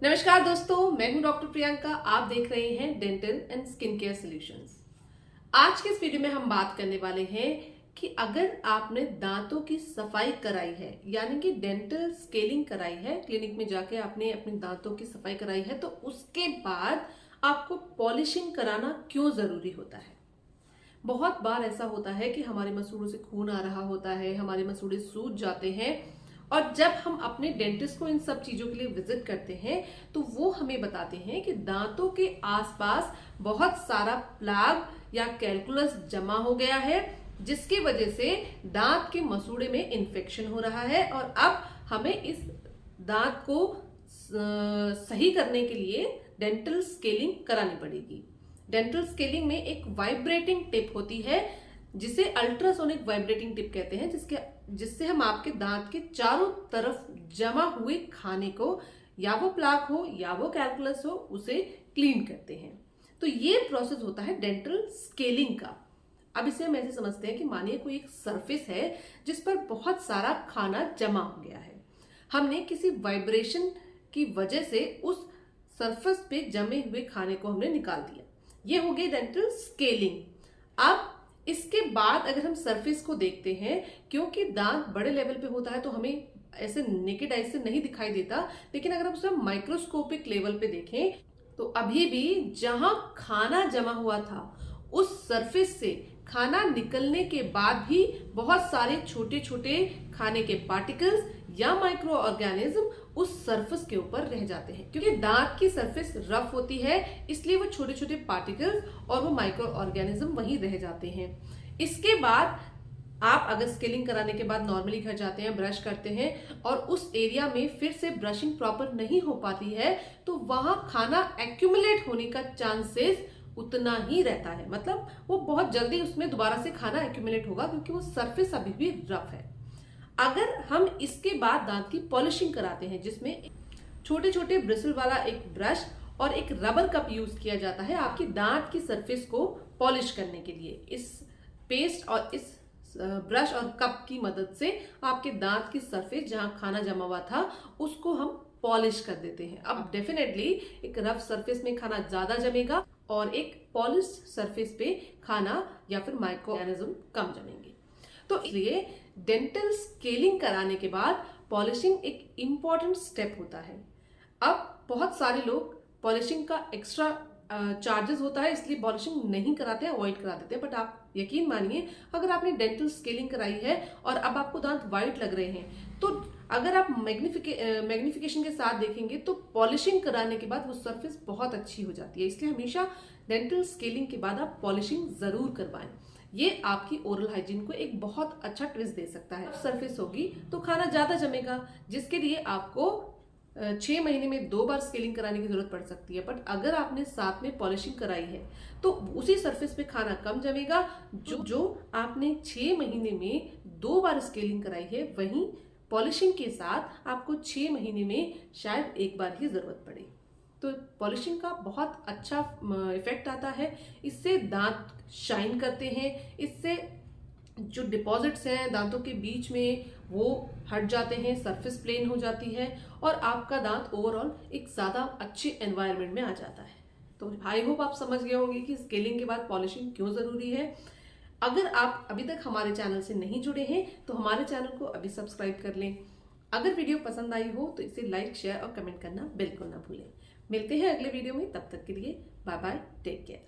नमस्कार दोस्तों, मैं हूं डॉक्टर प्रियंका। आप देख रहे हैं dental and skin care solutions. आज के इस वीडियो में हम बात करने वाले हैं कि अगर आपने दांतों की सफाई कराई है, यानी कि डेंटल स्केलिंग कराई है, क्लिनिक में जाके आपने अपने दांतों की सफाई कराई है, तो उसके बाद आपको पॉलिशिंग कराना क्यों जरूरी होता है। बहुत बार ऐसा होता है कि हमारे मसूड़ों से खून आ रहा होता है, हमारे मसूड़े सूज जाते हैं, और जब हम अपने डेंटिस्ट को इन सब चीजों के लिए विजिट करते हैं तो वो हमें बताते हैं कि दांतों के आसपास बहुत सारा प्लाग या कैलकुलस जमा हो गया है, जिसकी वजह से दांत के मसूड़े में इन्फेक्शन हो रहा है और अब हमें इस दांत को सही करने के लिए डेंटल स्केलिंग करानी पड़ेगी। डेंटल स्केलिंग में एक वाइब्रेटिंग टिप होती है जिसे अल्ट्रासोनिक वाइब्रेटिंग टिप कहते हैं, जिससे हम आपके दांत के चारों तरफ जमा हुए खाने को, या वो प्लाक हो या वो कैलकुलस हो, उसे क्लीन करते हैं। तो ये प्रोसेस होता है डेंटल स्केलिंग का। अब इसे हम ऐसे समझते हैं कि मानिए कोई एक सरफेस है जिस पर बहुत सारा खाना जमा हो गया है। हमने किसी वाइब्रेशन की वजह से उस सरफेस पे जमे हुए खाने को हमने निकाल दिया। ये हो गई डेंटल स्केलिंग। अब इसके बाद अगर हम सरफेस को देखते हैं, क्योंकि दांत बड़े लेवल पे होता है तो हमें ऐसे नेकेड आई से नहीं दिखाई देता, लेकिन अगर हम उसे माइक्रोस्कोपिक लेवल पे देखें तो अभी भी जहां खाना जमा हुआ था उस सरफेस से खाना निकलने के बाद भी बहुत सारे छोटे छोटे खाने के पार्टिकल्स या माइक्रो ऑर्गेनिज्म उस सरफेस के ऊपर रह जाते हैं। क्योंकि दांत की सरफेस रफ होती है, इसलिए वो छोटे छोटे पार्टिकल्स और वो माइक्रो ऑर्गेनिज्म वहीं रह जाते हैं। इसके बाद आप अगर स्केलिंग कराने के बाद नॉर्मली घर जाते हैं, ब्रश करते हैं और उस एरिया में फिर से ब्रशिंग प्रॉपर नहीं हो पाती है, तो वहां खाना एक्यूमुलेट होने का चांसेस उतना ही रहता है। मतलब वो बहुत जल्दी उसमें दोबारा से खाना एक्यूमुलेट होगा, क्योंकि वो सरफेस अभी भी रफ है। अगर हम इसके बाद दांत की पॉलिशिंग कराते हैं, जिसमें छोटे छोटे ब्रिसल वाला एक ब्रश और एक रबर कप यूज किया जाता है आपकी दांत की सरफेस को पॉलिश करने के लिए, इस पेस्ट और इस ब्रश और कप की मदद से आपके दांत की सरफेस जहां खाना जमा हुआ था उसको हम पॉलिश कर देते हैं। अब डेफिनेटली एक रफ सरफेस में खाना ज्यादा जमेगा और एक पॉलिश सरफेस पे खाना या फिर माइक्रो ऑर्गेनिज्म कम जमेंगे। तो इसलिए डेंटल स्केलिंग कराने के बाद पॉलिशिंग एक इंपॉर्टेंट स्टेप होता है। अब बहुत सारे लोग पॉलिशिंग का एक्स्ट्रा चार्जेस होता है इसलिए पॉलिशिंग नहीं कराते हैं, अवॉइड करा देते हैं। बट आप यकीन मानिए, अगर आपने डेंटल स्केलिंग कराई है और अब आपको दांत वाइट लग रहे हैं, तो अगर आप मैग्निफिकेशन के साथ देखेंगे तो पॉलिशिंग कराने के बाद वो सरफेस बहुत अच्छी हो जाती है। इसलिए हमेशा डेंटल स्केलिंग के बाद आप पॉलिशिंग जरूर करवाएं। ये आपकी ओरल हाइजीन को एक बहुत अच्छा ट्विस्ट दे सकता है। सरफेस होगी तो खाना ज्यादा जमेगा, जिसके लिए आपको 6 महीने में 2 बार स्केलिंग कराने की जरूरत पड़ सकती है। बट अगर आपने साथ में पॉलिशिंग कराई है तो उसी सरफेस पे खाना कम जमेगा। जो आपने 6 महीने में 2 बार स्केलिंग कराई है, वहीं पॉलिशिंग के साथ आपको 6 महीने में शायद 1 बार ही जरूरत पड़े। तो पॉलिशिंग का बहुत अच्छा इफेक्ट आता है। इससे दांत शाइन करते हैं, इससे जो डिपॉजिट्स हैं दांतों के बीच में वो हट जाते हैं, सरफेस प्लेन हो जाती है और आपका दांत ओवरऑल एक ज्यादा अच्छे एनवायरनमेंट में आ जाता है। तो आई होप आप समझ गए होंगे कि स्केलिंग के बाद पॉलिशिंग क्यों जरूरी है। अगर आप अभी तक हमारे चैनल से नहीं जुड़े हैं तो हमारे चैनल को अभी सब्सक्राइब कर लें। अगर वीडियो पसंद आई हो तो इसे लाइक, शेयर और कमेंट करना बिल्कुल ना भूलें। मिलते हैं अगले वीडियो में, तब तक के लिए बाय बाय, टेक केयर।